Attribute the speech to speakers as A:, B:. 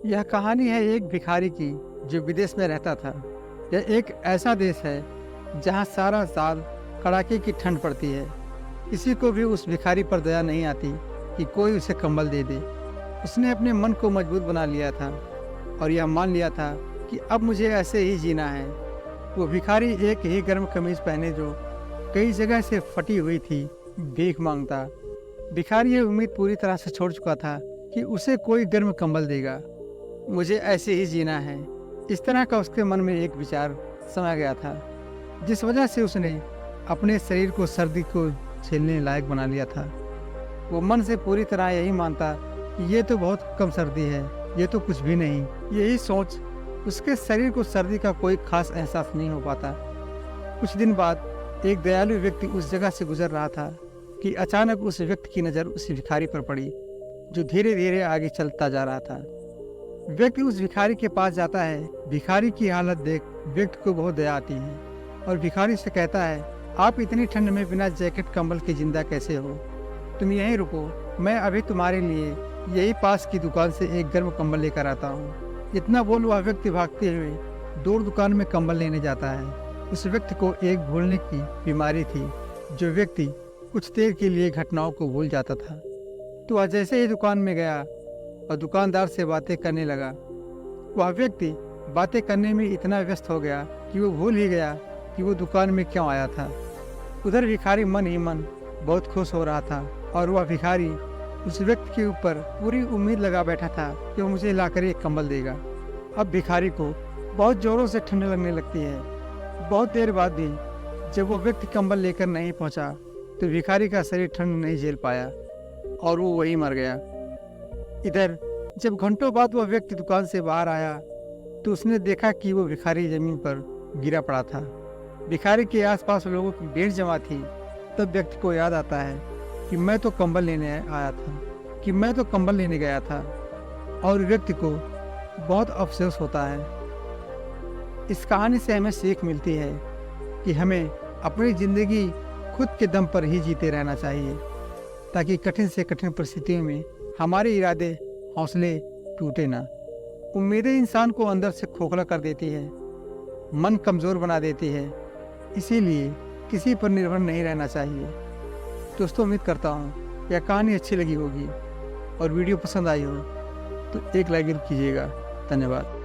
A: यह कहानी है एक भिखारी की जो विदेश में रहता था। यह एक ऐसा देश है जहाँ सारा साल कड़ाके की ठंड पड़ती है। किसी को भी उस भिखारी पर दया नहीं आती कि कोई उसे कंबल दे दे। उसने अपने मन को मजबूत बना लिया था और यह मान लिया था कि अब मुझे ऐसे ही जीना है। वो भिखारी एक ही गर्म कमीज पहने जो कई जगह से फटी हुई थी, भीख मांगता। भिखारी यह उम्मीद पूरी तरह से छोड़ चुका था कि उसे कोई गर्म कंबल देगा। मुझे ऐसे ही जीना है, इस तरह का उसके मन में एक विचार समा गया था, जिस वजह से उसने अपने शरीर को सर्दी को झेलने लायक बना लिया था। वो मन से पूरी तरह यही मानता कि ये तो बहुत कम सर्दी है, ये तो कुछ भी नहीं। यही सोच उसके शरीर को सर्दी का कोई खास एहसास नहीं हो पाता। कुछ दिन बाद एक दयालु व्यक्ति उस जगह से गुजर रहा था कि अचानक उस व्यक्ति की नज़र उस भिखारी पर पड़ी जो धीरे धीरे आगे चलता जा रहा था। व्यक्ति उस भिखारी के पास जाता है। भिखारी की हालत देख व्यक्ति को बहुत दया आती है और भिखारी से कहता है, आप इतनी ठंड में बिना जैकेट कंबल के जिंदा कैसे हो? तुम यहीं रुको, मैं अभी तुम्हारे लिए यही पास की दुकान से एक गर्म कंबल लेकर आता हूँ। इतना बोल वह व्यक्ति भागते हुए दूर दुकान में कंबल लेने जाता है। उस व्यक्ति को एक भूलने की बीमारी थी। जो व्यक्ति कुछ देर के लिए घटनाओं को भूल जाता था। तो वह जैसे ही दुकान में गया और दुकानदार से बातें करने लगा, वह व्यक्ति बातें करने में इतना व्यस्त हो गया कि वो भूल ही गया कि वो दुकान में क्यों आया था। उधर भिखारी मन ही मन बहुत खुश हो रहा था और वह भिखारी उस व्यक्ति के ऊपर पूरी उम्मीद लगा बैठा था कि वो मुझे लाकर एक कंबल देगा। अब भिखारी को बहुत जोरों से ठंड लगने लगती है। बहुत देर बाद भी जब वो व्यक्ति कंबल लेकर नहीं पहुंचा तो भिखारी का शरीर ठंड नहीं झेल पाया और वो वहीं मर गया। इधर जब घंटों बाद वह व्यक्ति दुकान से बाहर आया तो उसने देखा कि वो भिखारी जमीन पर गिरा पड़ा था। भिखारी के आसपास लोगों की भीड़ जमा थी। तब व्यक्ति को याद आता है कि मैं तो कंबल लेने गया था और व्यक्ति को बहुत अफसोस होता है। इस कहानी से हमें सीख मिलती है कि हमें अपनी ज़िंदगी खुद के दम पर ही जीते रहना चाहिए, ताकि कठिन से कठिन परिस्थितियों में हमारे इरादे हौसले टूटे ना। उम्मीदें इंसान को अंदर से खोखला कर देती है, मन कमज़ोर बना देती है। इसीलिए किसी पर निर्भर नहीं रहना चाहिए। दोस्तों, उम्मीद करता हूँ यह कहानी अच्छी लगी होगी और वीडियो पसंद आई हो तो एक लाइक कीजिएगा। धन्यवाद।